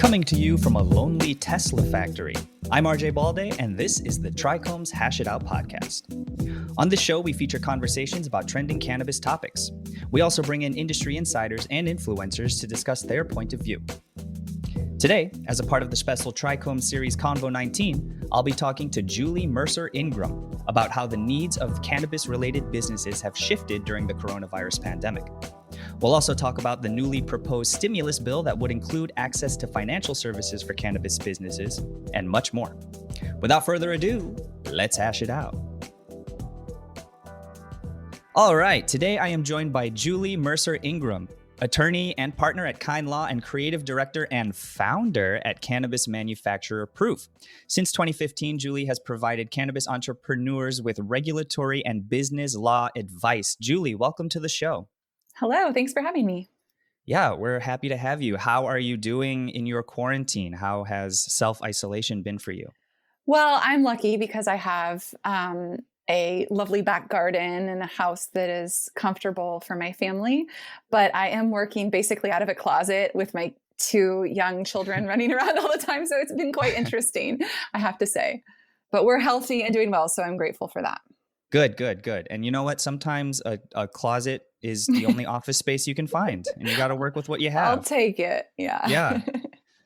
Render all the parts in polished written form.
Coming to you from a lonely Tesla factory, I'm RJ Balde, and this is the TRICHOMES Hash podcast. On this show, we feature conversations about trending cannabis topics. We also bring in industry insiders and influencers to discuss their point of view. Today, as a part of the special TRICHOMES series Convo 19, I'll be talking to Julie Mercer-Ingram about how the needs of cannabis-related businesses have shifted during the coronavirus pandemic. We'll also talk about the newly proposed stimulus bill that would include access to financial services for cannabis businesses, and much more. Without further ado, let's hash it out. All right, today I am joined by Julie Mercer-Ingram, attorney and partner at Kind Law and creative director and founder at cannabis manufacturer Proof. Since 2015, Julie has provided cannabis entrepreneurs with regulatory and business law advice. Julie, welcome to the show. Hello, thanks for having me. Yeah, we're happy to have you. How are you doing in your quarantine? How has self-isolation been for you? Well, I'm lucky because I have a lovely back garden and a house that is comfortable for my family. But I am working basically out of a closet with my two young children running around all the time. So it's been quite interesting, I have to say. But we're healthy and doing well, so I'm grateful for that. Good. And you know what? Sometimes a closet is the only office space you can find, and you got to work with what you have. I'll take it. Yeah. Yeah.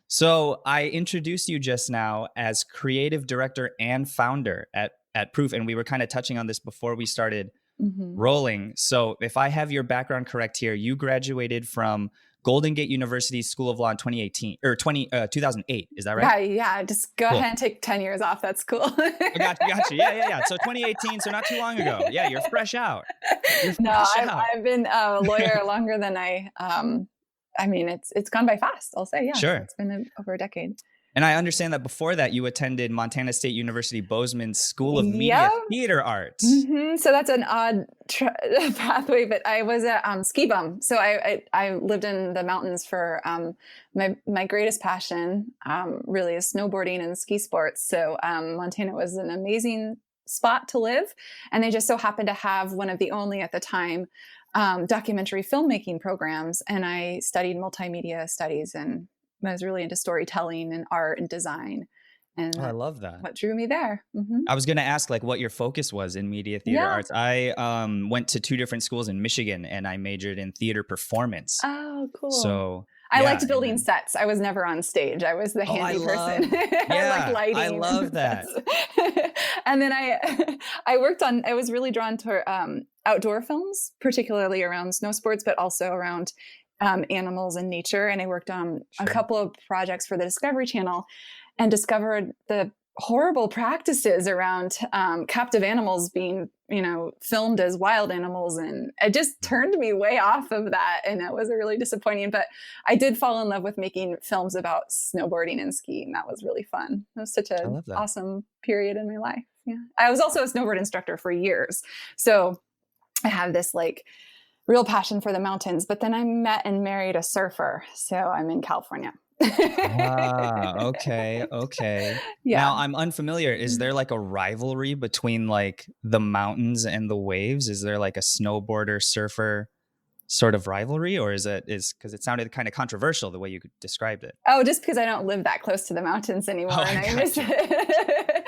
So I introduced you just now as creative director and founder at Proof, and we were kind of touching on this before we started rolling. So if I have your background correct here, you graduated from Golden Gate University School of Law in 2008. Is that right? Yeah. Just go ahead and take 10 years off. That's cool. Got you. Yeah. So 2018, so not too long ago. Yeah, you're fresh out. I've been a lawyer longer than it's gone by fast, I'll say. Yeah, sure. It's been over a decade. And I understand that before that, you attended Montana State University Bozeman School of Media Theater Arts. So that's an odd pathway, but I was a ski bum. So I lived in the mountains for my greatest passion, really is snowboarding and ski sports. So Montana was an amazing spot to live. And they just so happened to have one of the only at the time documentary filmmaking programs. And I studied multimedia studies, and I was really into storytelling and art and design. And I love that. What drew me there. I was going to ask what your focus was in media theater arts. I went to two different schools in Michigan, and I majored in theater performance. Oh, cool. So I liked building sets. I was never on stage. I was the handy person. I liked lighting. I love that. And then I was really drawn to outdoor films, particularly around snow sports, but also around animals and nature. And I worked on a couple of projects for the Discovery Channel and discovered the horrible practices around captive animals being, filmed as wild animals. And it just turned me way off of that. And it was really disappointing. But I did fall in love with making films about snowboarding and skiing. That was really fun. It was such an awesome period in my life. Yeah. I was also a snowboard instructor for years. So I have this real passion for the mountains, but then I met and married a surfer. So I'm in California. Okay. Yeah. Now I'm unfamiliar. Is there a rivalry between the mountains and the waves? Is there a snowboarder surfer sort of rivalry, or is because it sounded kind of controversial the way you described it? Oh, just because I don't live that close to the mountains anymore. I miss it.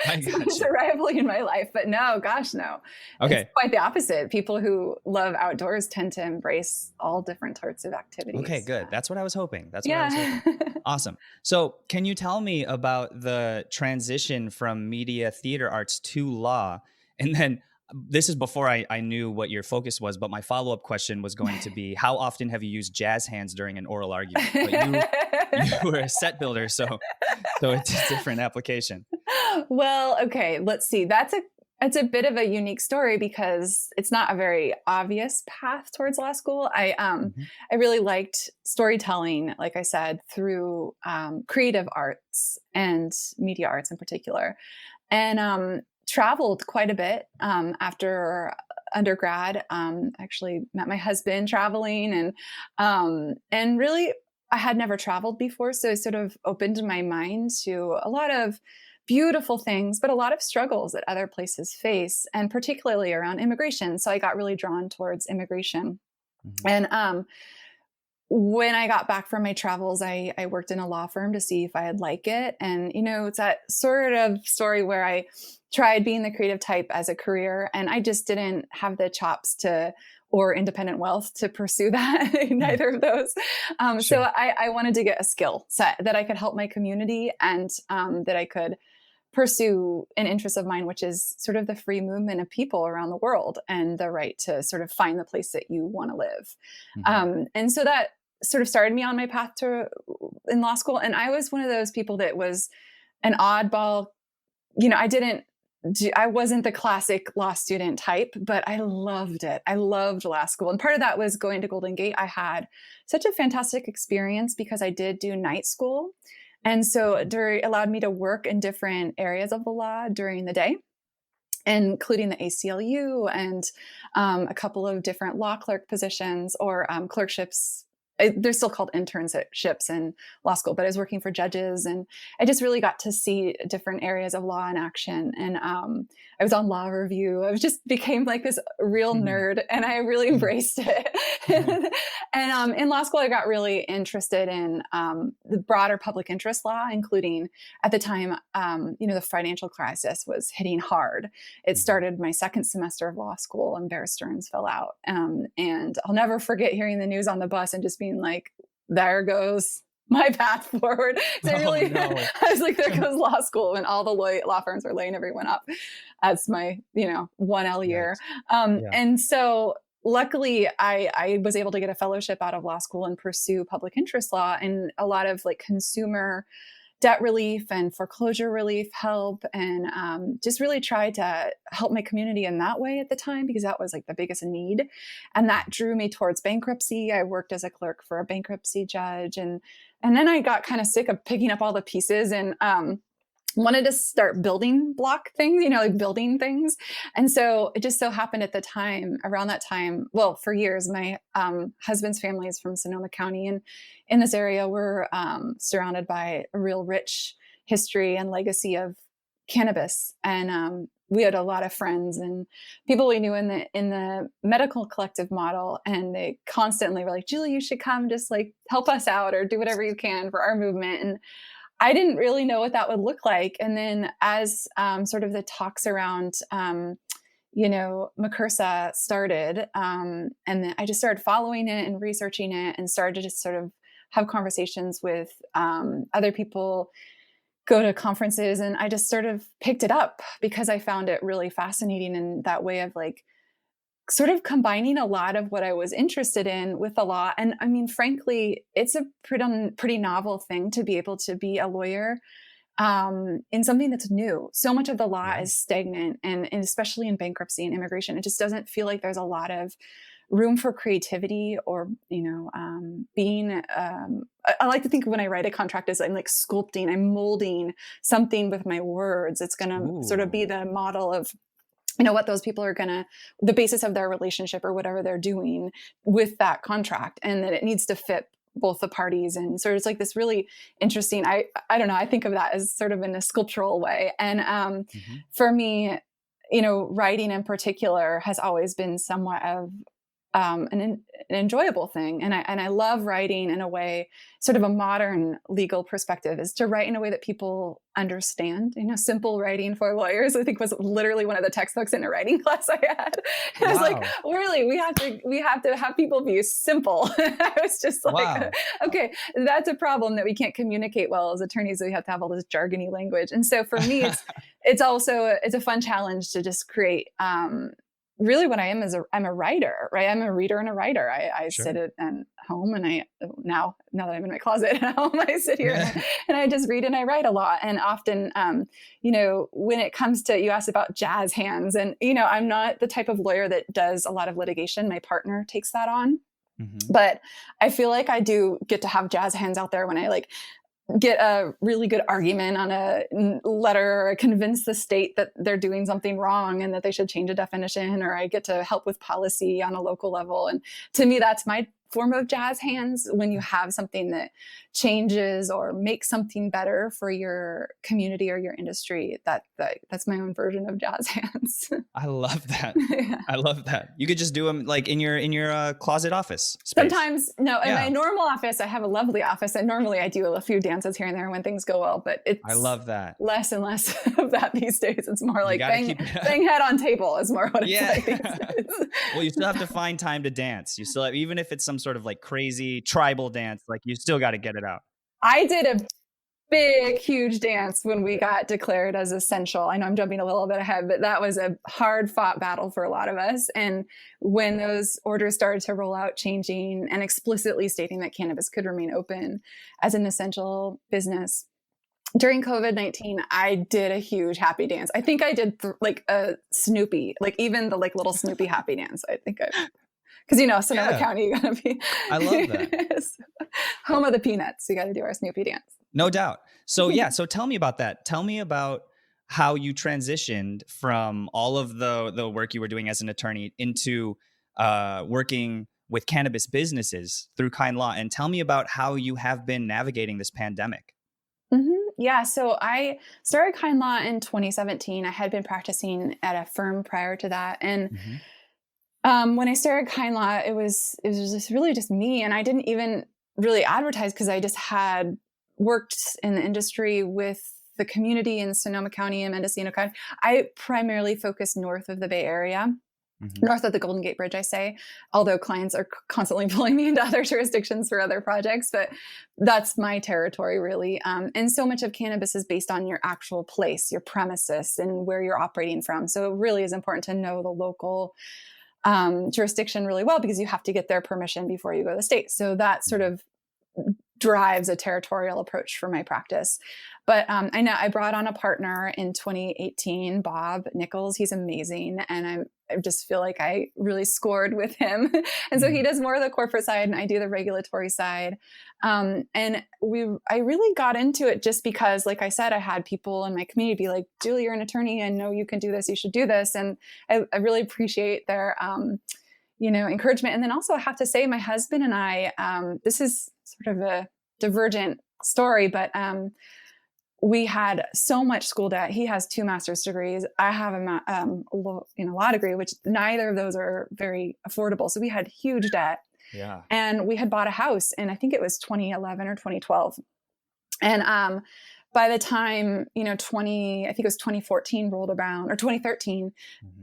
It's a rivalry in my life, but no. Okay. It's quite the opposite. People who love outdoors tend to embrace all different sorts of activities. Okay, good. That's what I was hoping. Awesome. So can you tell me about the transition from media theater arts to law? And then this is before I knew what your focus was, but my follow-up question was going to be, how often have you used jazz hands during an oral argument? But you were a set builder, so it's a different application. Well, okay, let's see. It's a bit of a unique story because it's not a very obvious path towards law school. I really liked storytelling, like I said, through creative arts and media arts in particular, and traveled quite a bit after undergrad. Actually met my husband traveling, and really I had never traveled before, so it sort of opened my mind to a lot of beautiful things, but a lot of struggles that other places face, and particularly around immigration. So I got really drawn towards immigration. And when I got back from my travels, I worked in a law firm to see if I'd like it. And, it's that sort of story where I tried being the creative type as a career, and I just didn't have the chops or independent wealth to pursue that, neither of those. Sure. So I wanted to get a skill set that I could help my community, and that I could pursue an interest of mine, which is sort of the free movement of people around the world and the right to sort of find the place that you want to live. And so that sort of started me on my path in law school. And I was one of those people that was an oddball. I wasn't the classic law student type, but I loved it. I loved law school. And part of that was going to Golden Gate. I had such a fantastic experience because I did do night school. And so it allowed me to work in different areas of the law during the day, including the ACLU and a couple of different law clerk positions or clerkships. They're still called internships in law school, but I was working for judges, and I just really got to see different areas of law in action. And I was on law review. I just became like this real nerd, and I really embraced it. And in law school, I got really interested in the broader public interest law, including at the time, the financial crisis was hitting hard. It started my second semester of law school, and Bear Stearns fell out. And I'll never forget hearing the news on the bus and just being like, there goes my path forward. So I was like, there goes law school, and all the law firms were laying everyone up. That's my, 1L year. And so luckily I was able to get a fellowship out of law school and pursue public interest law and a lot of like consumer debt relief and foreclosure relief help, and just really tried to help my community in that way at the time, because that was like the biggest need. And that drew me towards bankruptcy. I worked as a clerk for a bankruptcy judge. And then I got kind of sick of picking up all the pieces and wanted to start building block things, like building things. And so it just so happened around that time, well, for years, my husband's family is from Sonoma County. And in this area, we're surrounded by a real rich history and legacy of cannabis. And we had a lot of friends and people we knew in the medical collective model. And they constantly were like, Julie, you should come just like help us out or do whatever you can for our movement. And I didn't really know what that would look like. And then as sort of the talks around, McCursa started, and then I just started following it and researching it and started to just sort of have conversations with other people, go to conferences. And I just sort of picked it up because I found it really fascinating in that way of like, sort of combining a lot of what I was interested in with the law. And I mean, frankly, it's a pretty novel thing to be able to be a lawyer in something that's new. So much of the law is stagnant, and especially in bankruptcy and immigration, it just doesn't feel like there's a lot of room for creativity or, being, I like to think when I write a contract as I'm like sculpting, I'm molding something with my words. It's going to sort of be the model of what those people are the basis of their relationship or whatever they're doing with that contract, and that it needs to fit both the parties. And so it's like this really interesting, I don't know, I think of that as sort of in a sculptural way. And for me, writing in particular has always been somewhat of an enjoyable thing. And I love writing in a way, sort of a modern legal perspective is to write in a way that people understand. Simple writing for lawyers, I think, was literally one of the textbooks in a writing class I had. I was like, really, we have to have people be simple. I was just like, okay, that's a problem that we can't communicate well as attorneys. We have to have all this jargony language. And so for me, it's a fun challenge to just create, really what I am is I'm a writer, right? I'm a reader and a writer. I sit at home, and now that I'm in my closet at home, I sit here and I just read and I write a lot. And often, when it comes to, you asked about jazz hands, and, I'm not the type of lawyer that does a lot of litigation. My partner takes that on. But I feel like I do get to have jazz hands out there when I get a really good argument on a letter, or convince the state that they're doing something wrong and that they should change a definition, or I get to help with policy on a local level. And to me, that's my form of jazz hands when you have something that changes or makes something better for your community or your industry. That's my own version of jazz hands. I love that. Yeah. I love that. You could just do them like in your closet office space. Sometimes, no, in my normal office, I have a lovely office, and normally I do a few dances here and there when things go well, but it's I love that. less and less of that these days. It's more like bang head on table is more what it's like these days. Well, you still have to find time to dance. You still have, even if it's some sort of like crazy tribal dance, like you still got to get it out. I did a big, huge dance when we got declared as essential. I know I'm jumping a little bit ahead, but that was a hard fought battle for a lot of us. And when those orders started to roll out, changing and explicitly stating that cannabis could remain open as an essential business during COVID-19, I did a huge happy dance. I think I did like a Snoopy, like even the like little Snoopy happy dance. I think because Sonoma County, you gotta be. I love that. Home of the peanuts. You got to do our Snoopy dance. No doubt. So so tell me about that. Tell me about how you transitioned from all of the work you were doing as an attorney into working with cannabis businesses through Kind Law, and tell me about how you have been navigating this pandemic. Mm-hmm. Yeah. So I started Kind Law in 2017. I had been practicing at a firm prior to that. And when I started Kind Law, it was just really just me. And I didn't even really advertise because I just had worked in the industry with the community in Sonoma County and Mendocino County. I primarily focused north of the Bay Area. North of the Golden Gate Bridge, I say, although clients are constantly pulling me into other jurisdictions for other projects, but that's my territory really. And so much of cannabis is based on your actual place, your premises, and where you're operating from. So it really is important to know the local jurisdiction really well, because you have to get their permission before you go to the state. So that sort of drives a territorial approach for my practice. But I brought on a partner in 2018, Bob Nichols. He's amazing. And I just feel like I really scored with him. And so he does more of the corporate side and I do the regulatory side. And I really got into it just because, like I said, I had people in my community be like, Julie, you're an attorney. I know you can do this. You should do this. And I really appreciate their, encouragement. And then also I have to say my husband and I, this is sort of a divergent story, but we had so much school debt. He has 2 master's degrees. I have a law degree, which neither of those are very affordable. So we had huge debt. Yeah. And we had bought a house in, I think it was 2011 or 2012. And by the time, I think it was 2014 rolled around, or 2013,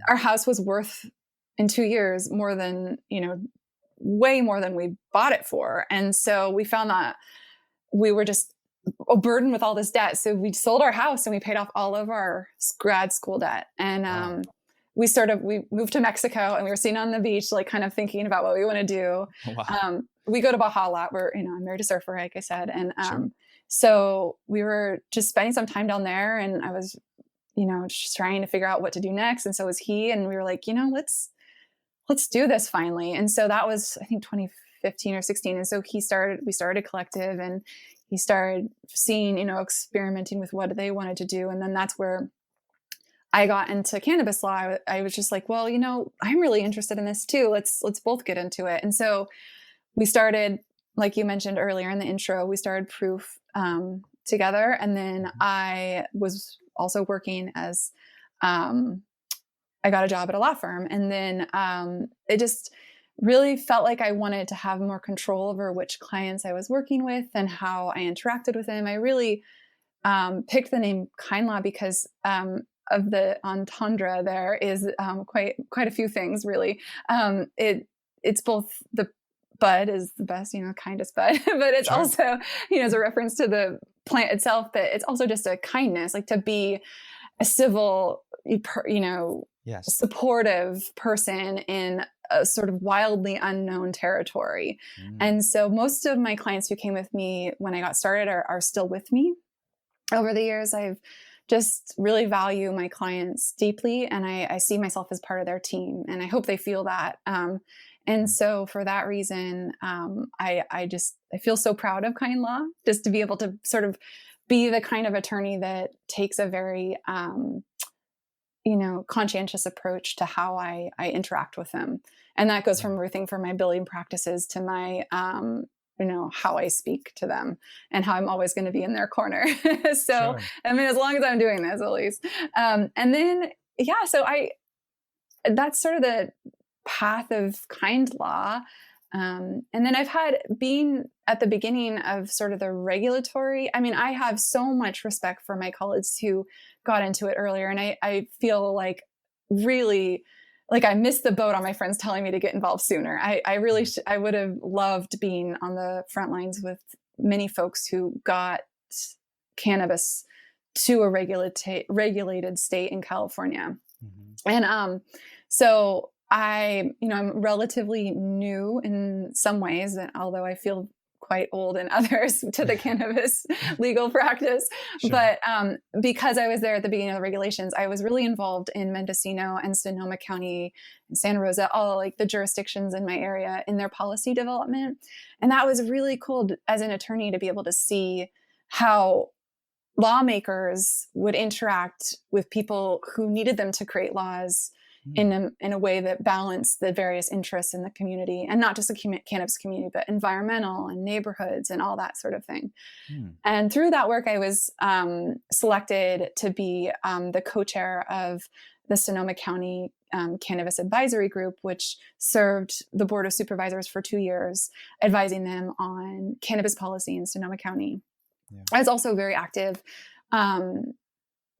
our house was worth in 2 years more than, way more than we bought it for. And so we found that we were just burdened with all this debt. So we sold our house and we paid off all of our grad school debt. And we moved to Mexico and we were sitting on the beach, like kind of thinking about what we want to do. Wow. We go to Baja a lot. I'm married a surfer, like I said. And so we were just spending some time down there, and I was, just trying to figure out what to do next. And so was he. And we were like, let's do this finally. And so that was, I think, 2015 or 16. And so we started a collective, and he started seeing, experimenting with what they wanted to do. And then that's where I got into cannabis law. I was just like, well, I'm really interested in this too. Let's both get into it. And so we started, like you mentioned earlier in the intro, we started Proof together. And then I was also working as, I got a job at a law firm. And then it just really felt like I wanted to have more control over which clients I was working with and how I interacted with them. I really picked the name Kind Law because of the entendre there is quite a few things, really. It's both the bud is the best, kindest bud, but it's also, as a reference to the plant itself, but it's also just a kindness, like to be a civil, supportive person in a sort of wildly unknown territory. And so most of my clients who came with me when I got started are still with me. Over the years, I've just really value my clients deeply, and I see myself as part of their team, and I hope they feel that. And so for that reason, I feel so proud of Kind Law, just to be able to sort of be the kind of attorney that takes a very conscientious approach to how I interact with them. And that goes from everything from my billing practices to my, how I speak to them and how I'm always going to be in their corner. So, Sure. I mean, as long as I'm doing this, at least. And then, so that's sort of the path of kind law. And then I've been at the beginning of sort of the regulatory. I mean, I have so much respect for my colleagues who got into it earlier. And I feel like really like I missed the boat on my friends telling me to get involved sooner. I really, I would have loved being on the front lines with many folks who got cannabis to a regulated state in California. Mm-hmm. And so I'm relatively new in some ways, although I feel quite old in others to the cannabis legal practice. Sure. But because I was there at the beginning of the regulations, I was really involved in Mendocino and Sonoma County and Santa Rosa, all like the jurisdictions in my area in their policy development. And that was really cool as an attorney to be able to see how lawmakers would interact with people who needed them to create laws in a way that balanced the various interests in the community, and not just the cannabis community, but environmental and neighborhoods and all that sort of thing. And through that work, I was selected to be the co-chair of the Sonoma County Cannabis Advisory Group, which served the Board of Supervisors for 2 years, advising them on cannabis policy in Sonoma County. Yeah. I was also very active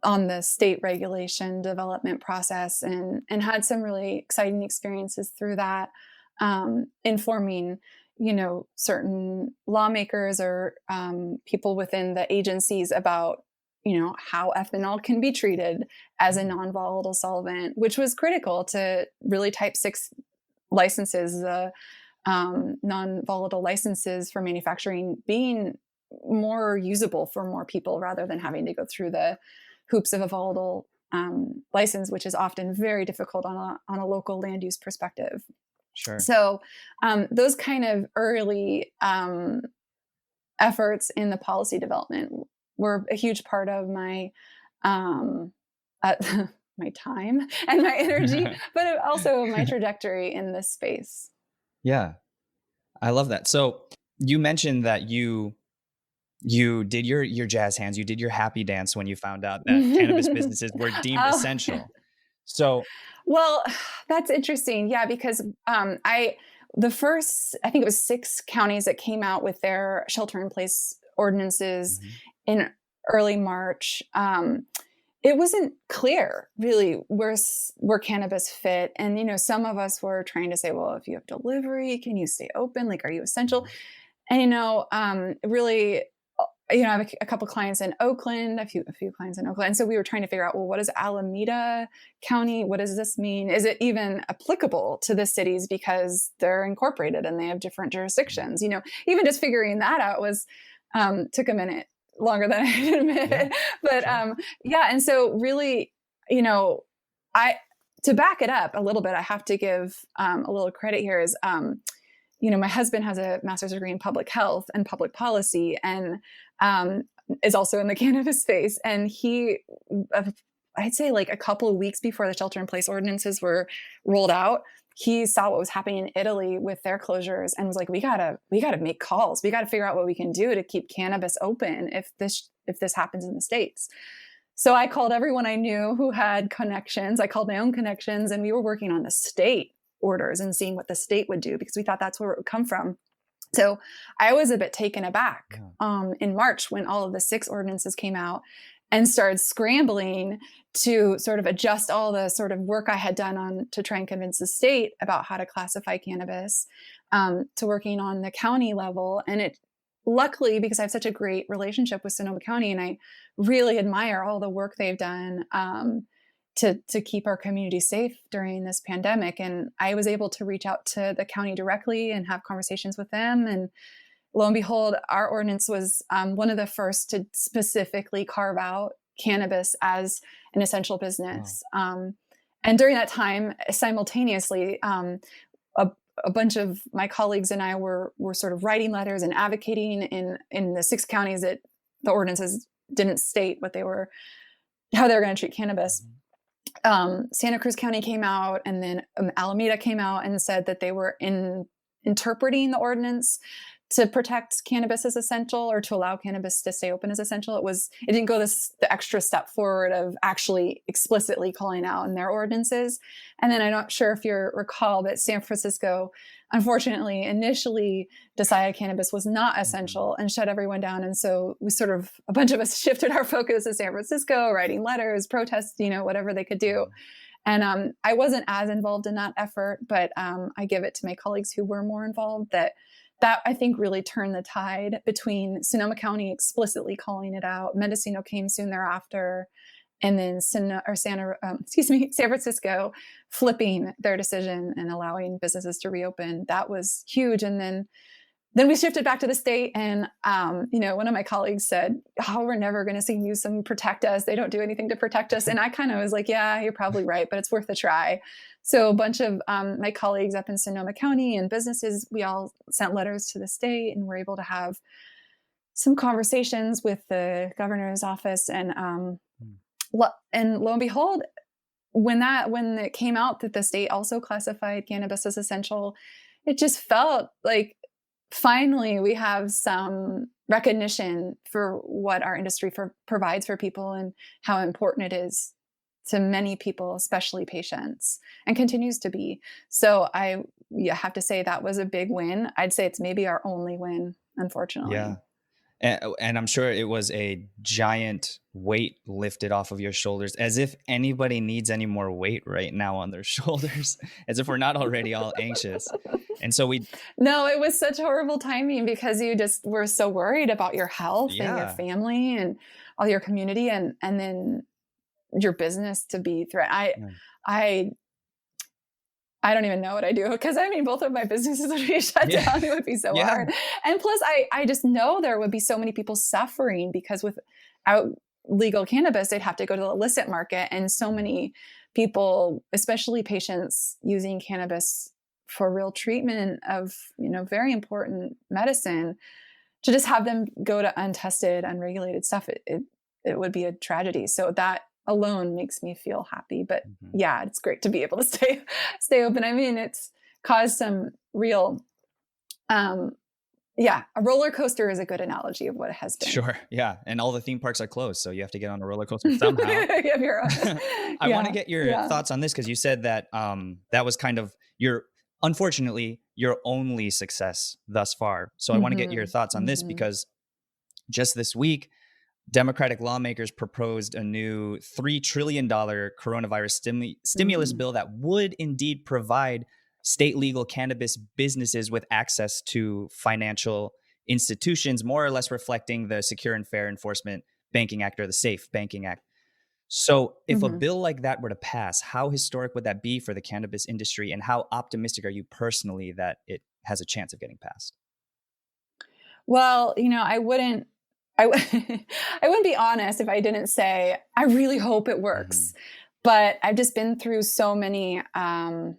on the state regulation development process and had some really exciting experiences through that, informing, certain lawmakers or people within the agencies about, how ethanol can be treated as a non-volatile solvent, which was critical to really type 6 licenses, the non-volatile licenses for manufacturing being more usable for more people rather than having to go through the hoops of a volatile license, which is often very difficult on a local land use perspective. Sure. So those kind of early efforts in the policy development were a huge part of my my time and my energy, but also my trajectory in this space. Yeah, I love that. So you mentioned that you did your jazz hands, you did your happy dance when you found out that cannabis businesses were deemed essential. So, well, that's interesting. Yeah, because I think it was 6 counties that came out with their shelter-in-place ordinances in early March. It wasn't clear really where cannabis fit. And, some of us were trying to say, well, if you have delivery, can you stay open? Like, are you essential? And, really, I have a couple clients in Oakland, a few clients in Oakland. And so we were trying to figure out, well, what is Alameda County? What does this mean? Is it even applicable to the cities because they're incorporated and they have different jurisdictions? Even just figuring that out was, took a minute longer than I had admitted. But and so really, to back it up a little bit, I have to give a little credit here is, my husband has a master's degree in public health and public policy and is also in the cannabis space. And he, I'd say like a couple of weeks before the shelter-in-place ordinances were rolled out, he saw what was happening in Italy with their closures and was like, we gotta make calls. We gotta figure out what we can do to keep cannabis open if this happens in the States. So I called everyone I knew who had connections. I called my own connections, and we were working on the state orders and seeing what the state would do because we thought that's where it would come from. So I was a bit taken aback in March when all of the 6 ordinances came out and started scrambling to sort of adjust all the sort of work I had done to try and convince the state about how to classify cannabis, to working on the county level. And it, luckily, because I have such a great relationship with Sonoma County and I really admire all the work they've done to keep our community safe during this pandemic. And I was able to reach out to the county directly and have conversations with them. And lo and behold, our ordinance was one of the first to specifically carve out cannabis as an essential business. Wow. And during that time, simultaneously, a bunch of my colleagues and I were sort of writing letters and advocating in the 6 counties that the ordinances didn't state how they were going to treat cannabis. Santa Cruz County came out, and then Alameda came out and said that they were interpreting the ordinance to protect cannabis as essential, or to allow cannabis to stay open as essential. It didn't go the extra step forward of actually explicitly calling out in their ordinances. And then I'm not sure if you recall, but San Francisco, unfortunately, initially decided cannabis was not essential and shut everyone down. And so we a bunch of us shifted our focus to San Francisco, writing letters, protests, whatever they could do. And I wasn't as involved in that effort, but I give it to my colleagues who were more involved that I think really turned the tide between Sonoma County explicitly calling it out. Mendocino came soon thereafter, and then San Francisco flipping their decision and allowing businesses to reopen. That was huge. And then we shifted back to the state, and one of my colleagues said, "Oh, we're never going to see Newsom protect us. They don't do anything to protect us." And I kind of was like, "Yeah, you're probably right, but it's worth a try." So a bunch of my colleagues up in Sonoma County and businesses, we all sent letters to the state, and were able to have some conversations with the governor's office. And lo and behold, when it came out that the state also classified cannabis as essential, it just felt like finally we have some recognition for what our industry provides for people, and how important it is to many people, especially patients, and continues to be. So I have to say that was a big win. I'd say it's maybe our only win, unfortunately. Yeah. And I'm sure it was a giant weight lifted off of your shoulders, as if anybody needs any more weight right now on their shoulders, as if we're not already all anxious. And so No, it was such horrible timing, because you just were so worried about your health and your family and all your community, and then your business to be threatened. I don't even know what I do, because both of my businesses would be shut down. It would be so hard. And plus I just know there would be so many people suffering, because without legal cannabis, they'd have to go to the illicit market. And so many people, especially patients, using cannabis for real treatment of, very important medicine, to just have them go to untested, unregulated stuff, it would be a tragedy. So that alone makes me feel happy. But yeah, it's great to be able to stay open. It's caused some real, a roller coaster is a good analogy of what it has been. Sure. Yeah. And all the theme parks are closed, so you have to get on a roller coaster somehow. I want to get your thoughts on this, because you said that that was kind of unfortunately, your only success thus far. So I want to get your thoughts on this, because just this week, Democratic lawmakers proposed a new $3 trillion coronavirus stimulus bill that would indeed provide state legal cannabis businesses with access to financial institutions, more or less reflecting the Secure and Fair Enforcement Banking Act, or the SAFE Banking Act. So if a bill like that were to pass, how historic would that be for the cannabis industry, and how optimistic are you personally that it has a chance of getting passed? Well, I wouldn't be honest if I didn't say I really hope it works. But I've just been through so many, at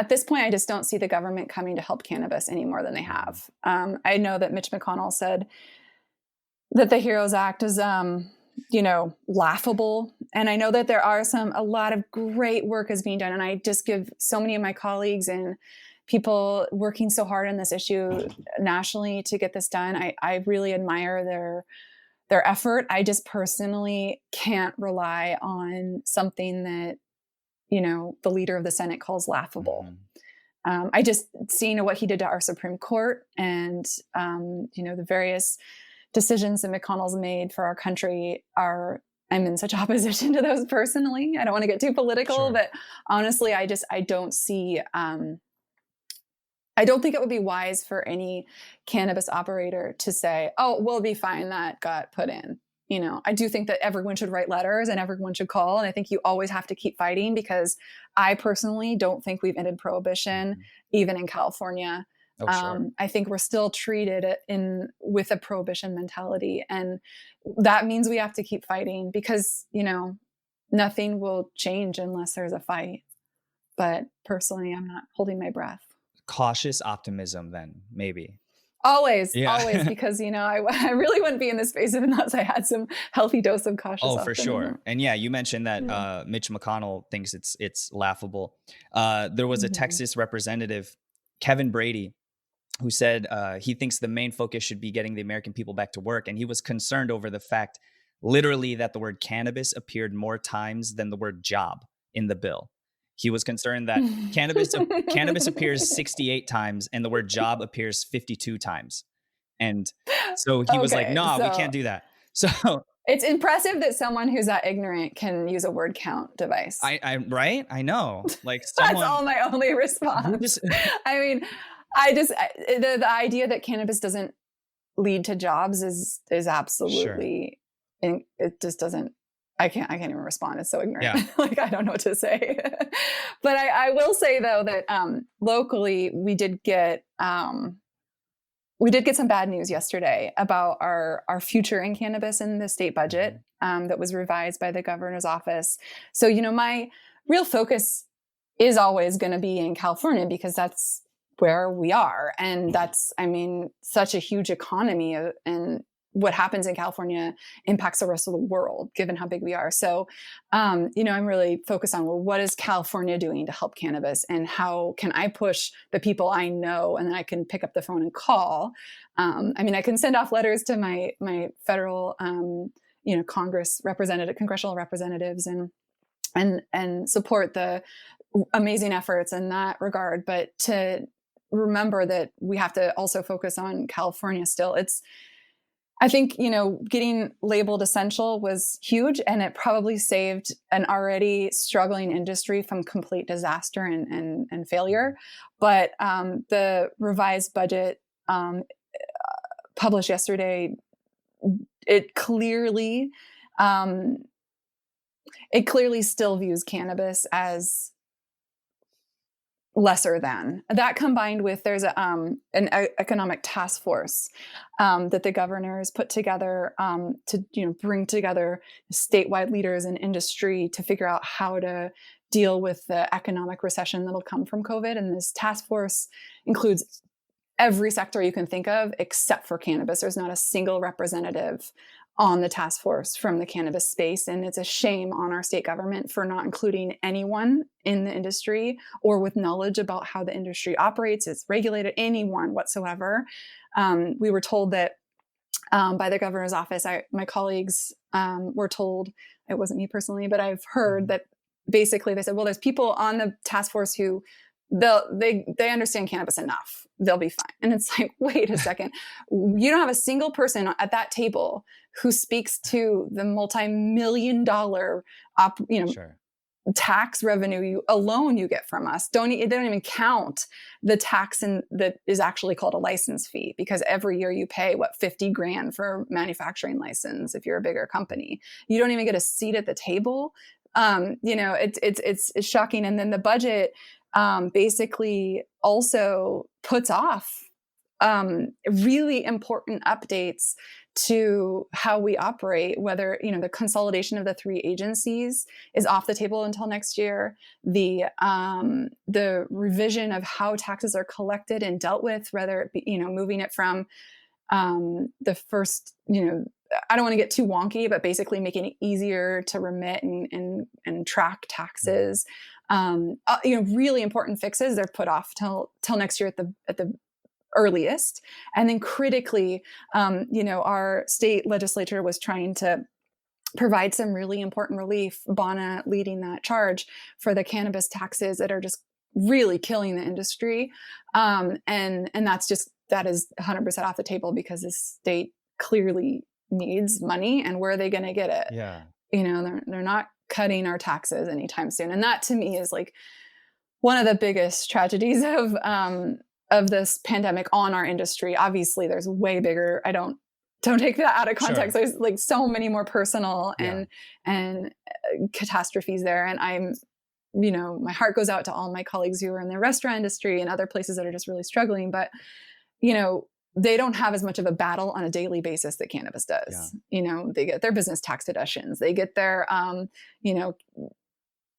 this point, I just don't see the government coming to help cannabis any more than they have. I know that Mitch McConnell said that the HEROES Act is, laughable. And I know that there are a lot of great work is being done. And I just give so many of my colleagues and people working so hard on this issue nationally to get this done. I really admire their effort. I just personally can't rely on something that, the leader of the Senate calls laughable. I just seen what he did to our Supreme Court, and, the various decisions that McConnell's made for our country I'm in such opposition to those personally. I don't want to get too political, but honestly, I don't see, I don't think it would be wise for any cannabis operator to say, "Oh, we'll be fine, that got put in." I do think that everyone should write letters and everyone should call. And I think you always have to keep fighting, because I personally don't think we've ended prohibition, even in California. I think we're still treated with a prohibition mentality. And that means we have to keep fighting, because, nothing will change unless there's a fight. But personally, I'm not holding my breath. Cautious optimism then, maybe. Always, Yeah. always, because, I really wouldn't be in this space unless I had some healthy dose of cautious Oh, for optimism. sure. And yeah, you mentioned that Yeah. Mitch McConnell thinks it's laughable. There was a Mhm. Texas representative, Kevin Brady, who said he thinks the main focus should be getting the American people back to work. And he was concerned over the fact, literally, that the word cannabis appeared more times than the word job in the bill. He was concerned that cannabis appears 68 times and the word job appears 52 times. And so he was like, Okay, nah, we so can't do that. So it's impressive that someone who's that ignorant can use a word count device. right? I know. Like That's someone all my only who response. just I mean, the idea that cannabis doesn't lead to jobs is sure. absolutely, and it just doesn't. I can't even respond. It's so ignorant. Yeah. Like, I don't know what to say. But I will say though that locally we did get some bad news yesterday about our future in cannabis in the state budget that was revised by the governor's office. So, my real focus is always going to be in California because that's where we are. And that's, such a huge economy, and what happens in California impacts the rest of the world, given how big we are. So, I'm really focused on, well, what is California doing to help cannabis, and how can I push the people I know, and then I can pick up the phone and call. I can send off letters to my federal, congressional representatives, and support the amazing efforts in that regard. But to remember that we have to also focus on California still. I think, getting labeled essential was huge, and it probably saved an already struggling industry from complete disaster and failure. But the revised budget published yesterday, it clearly still views cannabis as lesser than. That, combined with there's an economic task force that the governor has put together to bring together statewide leaders in industry to figure out how to deal with the economic recession that'll come from COVID. And this task force includes every sector you can think of except for cannabis. There's not a single representative on the task force from the cannabis space. And it's a shame on our state government for not including anyone in the industry or with knowledge about how the industry operates, is regulated, anyone whatsoever. We were told that by the governor's office, my colleagues were told, it wasn't me personally, but I've heard that basically they said, well, there's people on the task force who they understand cannabis enough. They'll be fine. And it's like, wait a second. You don't have a single person at that table who speaks to the multi-million-dollar, Sure. tax revenue you get from us. They don't even count the tax that is actually called a license fee, because every year you pay $50,000 for a manufacturing license if you're a bigger company. You don't even get a seat at the table. It's shocking. And then the budget basically also puts off really important updates to how we operate, whether, the consolidation of the 3 agencies is off the table until next year. The revision of how taxes are collected and dealt with, whether it be, moving it from the first, I don't want to get too wonky, but basically making it easier to remit and track taxes. Really important fixes. They're put off till next year at the earliest. And then critically, our state legislature was trying to provide some really important relief, Bonna leading that charge, for the cannabis taxes that are just really killing the industry. And that is 100% off the table, because the state clearly needs money, and where are they going to get it? Yeah. They're not cutting our taxes anytime soon. And that, to me, is like one of the biggest tragedies of this pandemic on our industry. Obviously there's way bigger, don't take that out of context. Sure. There's like so many more personal and catastrophes there. And I'm, my heart goes out to all my colleagues who are in the restaurant industry and other places that are just really struggling. But, they don't have as much of a battle on a daily basis that cannabis does. Yeah. They get their business tax deductions, they get their,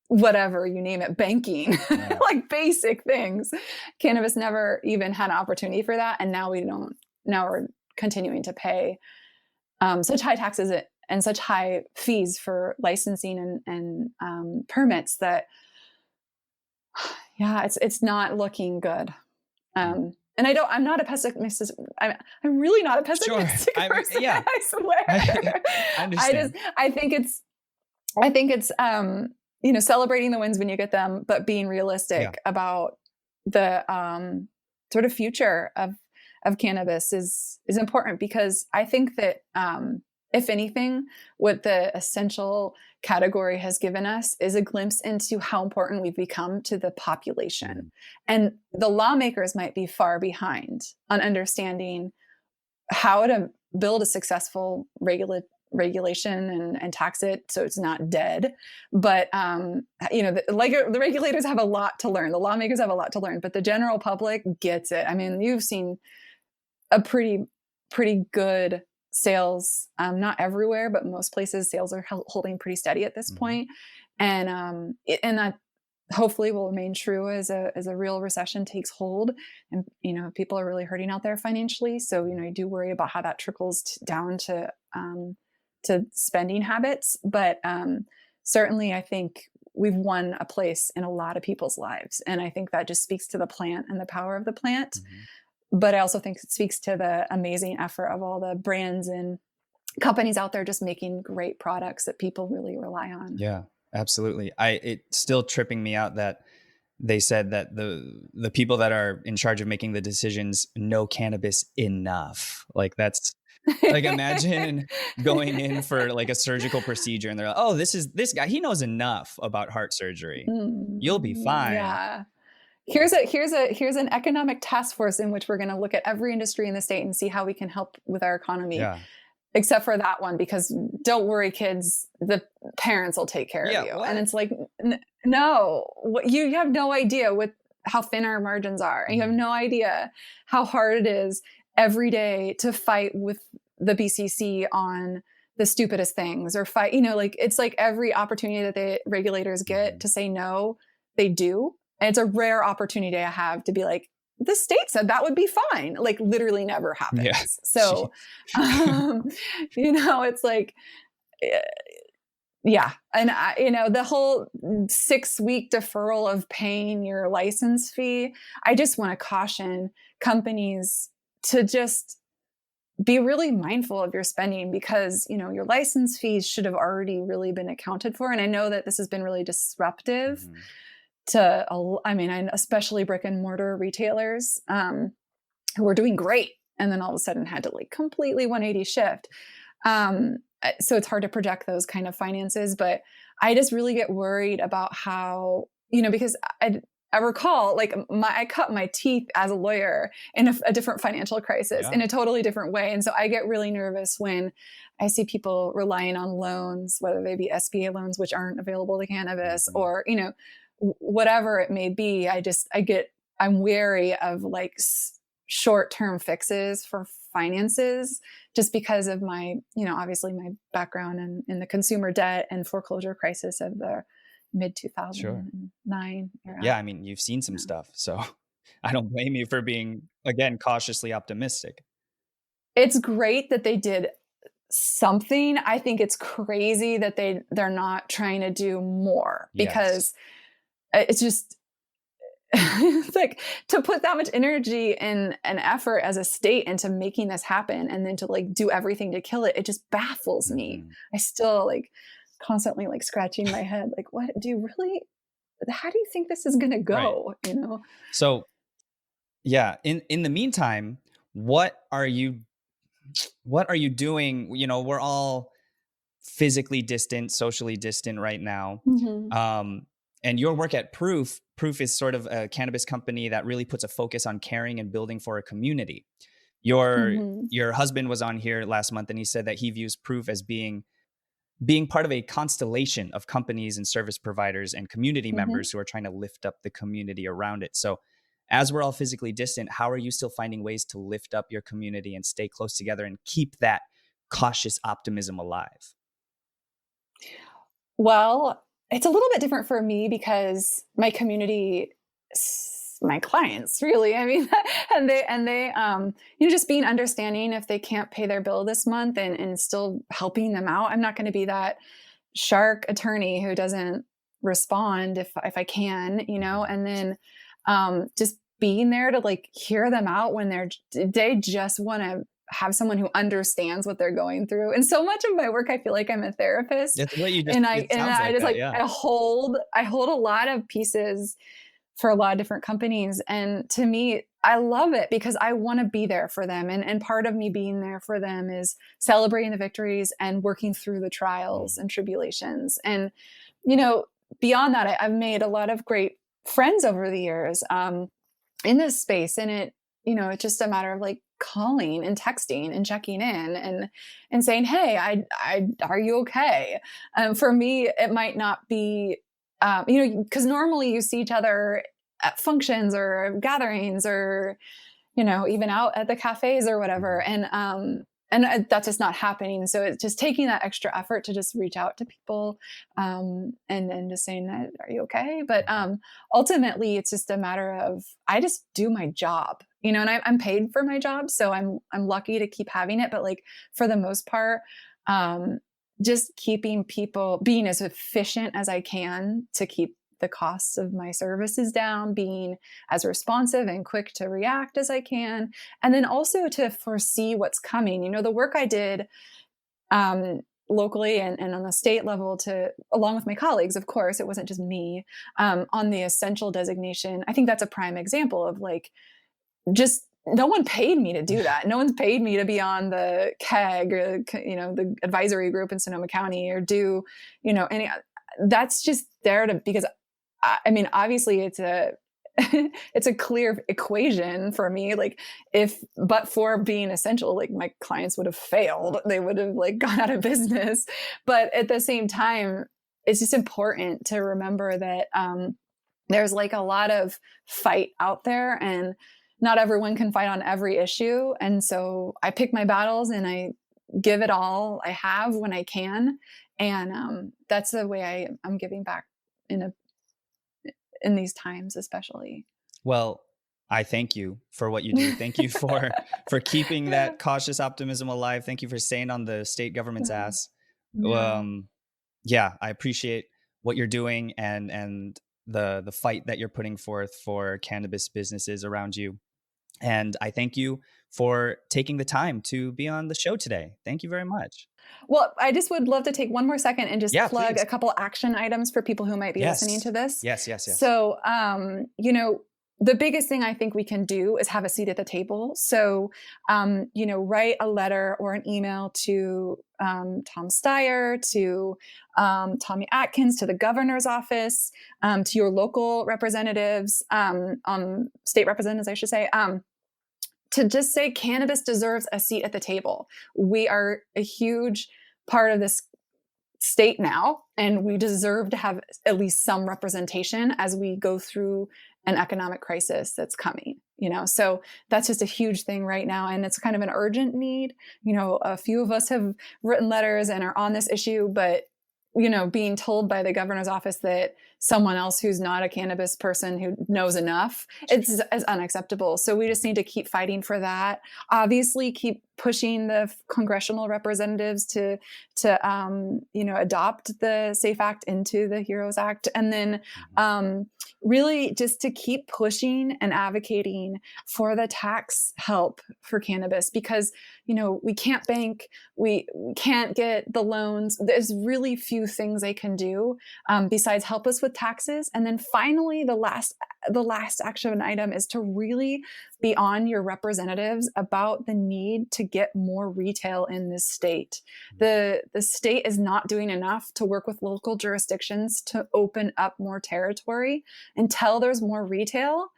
whatever, you name it, banking, like basic things. Cannabis never even had an opportunity for that. And now we don't now we're continuing to pay such high taxes and such high fees for licensing and permits that, yeah, it's not looking good. And I'm not a pessimist. I'm really not a pessimistic person. Yeah. I swear. I understand. I think it's celebrating the wins when you get them, but being realistic about the sort of future of cannabis is important, because I think that if anything, what the essential category has given us is a glimpse into how important we've become to the population. And the lawmakers might be far behind on understanding how to build a successful regulation and tax it so it's not dead. But the regulators have a lot to learn. The lawmakers have a lot to learn, but the general public gets it. I mean, you've seen a pretty good sales, not everywhere, but most places sales are holding pretty steady at this point. And that hopefully will remain true as a real recession takes hold, and people are really hurting out there financially. So I do worry about how that trickles down to spending habits. But certainly I think we've won a place in a lot of people's lives, and I think that just speaks to the plant and the power of the plant. But I also think it speaks to the amazing effort of all the brands and companies out there just making great products that people really rely on. Yeah, absolutely. It's still tripping me out that they said that the people that are in charge of making the decisions know cannabis enough. Like, that's like, imagine going in for like a surgical procedure and they're like, oh, this guy, he knows enough about heart surgery. You'll be fine. Yeah. Here's an economic task force in which we're going to look at every industry in the state and see how we can help with our economy. Except for that one, because don't worry, kids, the parents will take care of you. What? And it's like, no, you have no idea how thin our margins are. And you have no idea how hard it is every day to fight with the BCC on the stupidest things, or fight, it's like every opportunity that the regulators get to say no, they do. And it's a rare opportunity I have to be like, the state said that would be fine. Like, literally never happens. Yeah. So, it's like, yeah. And the whole 6-week deferral of paying your license fee, I just want to caution companies to just be really mindful of your spending, because, your license fees should have already really been accounted for. And I know that this has been really disruptive especially brick and mortar retailers who were doing great, and then all of a sudden had to like completely 180 shift. So it's hard to project those kind of finances, but I just really get worried about how, because I recall like I cut my teeth as a lawyer in a different financial crisis in a totally different way. And so I get really nervous when I see people relying on loans, whether they be SBA loans, which aren't available to cannabis, or, whatever it may be. I'm wary of like short-term fixes for finances, just because of my, obviously my background in the consumer debt and foreclosure crisis of the mid 2009 era. Yeah. I mean, you've seen some stuff, so I don't blame you for being, again, cautiously optimistic. It's great that they did something. I think it's crazy that they're not trying to do more, because it's just, it's like, to put that much energy and effort as a state into making this happen, and then to like do everything to kill it, it just baffles me. I still like constantly like scratching my head, like, what do you really, how do you think this is going to go? So yeah, in the meantime, what are you doing? We're all physically distant, socially distant right now. And your work at Proof is sort of a cannabis company that really puts a focus on caring and building for a community. Your husband was on here last month, and he said that he views Proof as being part of a constellation of companies and service providers and community members who are trying to lift up the community around it. So as we're all physically distant, how are you still finding ways to lift up your community and stay close together and keep that cautious optimism alive? Well, it's a little bit different for me, because my community my clients, really. I mean, and they just being understanding if they can't pay their bill this month and still helping them out. I'm not going to be that shark attorney who doesn't respond if I can, and then just being there to like hear them out when they just want to have someone who understands what they're going through. And so much of my work, I feel like I'm a therapist. That's what you just, and I just like, yeah. I hold a lot of pieces for a lot of different companies. And to me, I love it because I want to be there for them. And part of me being there for them is celebrating the victories and working through the trials and tribulations. And, beyond that, I've made a lot of great friends over the years in this space. And it's just a matter of like calling and texting and checking in and saying, hey, I are you okay? For me, it might not be, because normally you see each other at functions or gatherings or, even out at the cafes or whatever. And that's just not happening. So it's just taking that extra effort to just reach out to people and just saying, are you okay? But ultimately, it's just a matter of, I just do my job, and I'm paid for my job. So I'm lucky to keep having it. But like, for the most part, just keeping people, being as efficient as I can to keep the costs of my services down, being as responsive and quick to react as I can, and then also to foresee what's coming. The work I did locally and on the state level along with my colleagues, of course, it wasn't just me, on the essential designation. I think that's a prime example of like, just no one paid me to do that. No one's paid me to be on the CAG or, the advisory group in Sonoma County or do, any. That's just there because I mean, obviously it's a clear equation for me. Like but for being essential, like my clients would have failed. They would have like gone out of business. But at the same time, it's just important to remember that there's like a lot of fight out there and not everyone can fight on every issue. And so I pick my battles and I give it all I have when I can. And that's the way I'm giving back in these times, especially. Well, I thank you for what you do. Thank you for keeping that cautious optimism alive. Thank you for staying on the state government's ass. Yeah, I appreciate what you're doing and the fight that you're putting forth for cannabis businesses around you. And I thank you for taking the time to be on the show today. Thank you very much. Well, I just would love to take one more second and just plug please. a couple action items for people who might be listening to this. Yes. So, the biggest thing I think we can do is have a seat at the table. So, write a letter or an email to Tom Steyer, to Tommy Atkins, to the governor's office, to your local representatives, state representatives, I should say, to just say cannabis deserves a seat at the table. We are a huge part of this state now, and we deserve to have at least some representation as we go through an economic crisis that's coming, so that's just a huge thing right now. And it's kind of an urgent need. A few of us have written letters and are on this issue, but being told by the governor's office that someone else who's not a cannabis person who knows enough, it's unacceptable. So we just need to keep fighting for that. Obviously, keep pushing the congressional representatives to adopt the SAFE Act into the HEROES Act. And then really just to keep pushing and advocating for the tax help for cannabis, because, we can't bank, we can't get the loans. There's really few things they can do besides help us with taxes. And then finally, the last action item is to really be on your representatives about the need to get more retail in this state. The state is not doing enough to work with local jurisdictions to open up more territory. Until there's more retail,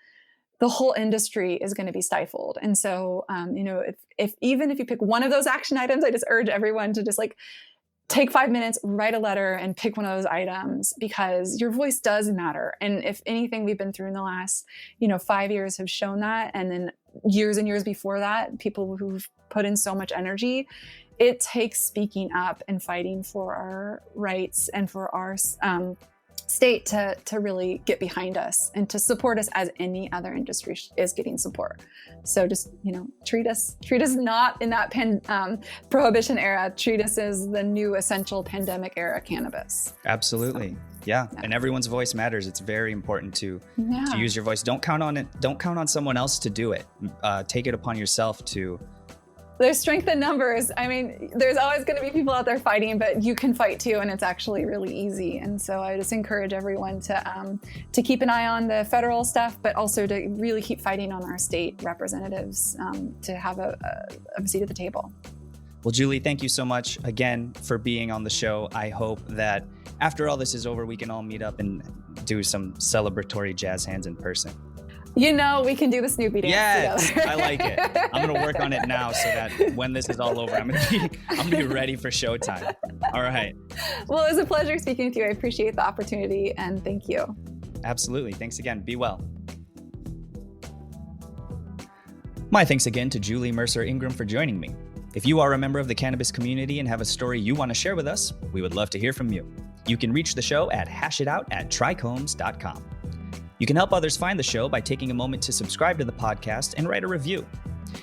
the whole industry is going to be stifled. And so, if even if you pick one of those action items, I just urge everyone to just like take 5 minutes, write a letter, and pick one of those items, because your voice does matter. And if anything we've been through in the last, 5 years have shown that, and then years and years before that, people who've put in so much energy, it takes speaking up and fighting for our rights and for our state to really get behind us and to support us as any other industry is getting support. So just, treat us not in that prohibition era, treat us as the new essential pandemic era cannabis. Absolutely. Yeah. And everyone's voice matters. It's very important to use your voice. Don't count on it. Don't count on someone else to do it. Take it upon yourself to. There's strength in numbers. I mean, there's always going to be people out there fighting, but you can fight too, and it's actually really easy. And so I just encourage everyone to keep an eye on the federal stuff, but also to really keep fighting on our state representatives to have a seat at the table. Well, Julie, thank you so much again for being on the show. I hope that after all this is over, we can all meet up and do some celebratory jazz hands in person. We can do the Snoopy dance together. I like it. I'm gonna work on it now so that when this is all over, I'm gonna be ready for showtime. All right. Well, it was a pleasure speaking with you. I appreciate the opportunity, and thank you. Absolutely. Thanks again. Be well. My thanks again to Julie Mercer-Ingram for joining me. If you are a member of the cannabis community and have a story you want to share with us, we would love to hear from you. You can reach the show at hashitout@TRICHOMES.com. You can help others find the show by taking a moment to subscribe to the podcast and write a review.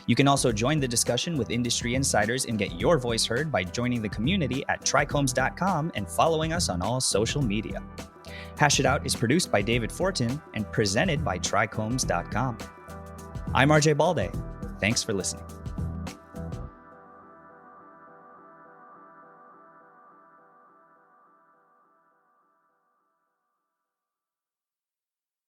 You can also join the discussion with industry insiders and get your voice heard by joining the community at TRICHOMES.com and following us on all social media. Hash It Out is produced by David Fortin and presented by TRICHOMES.com. I'm RJ Balde. Thanks for listening.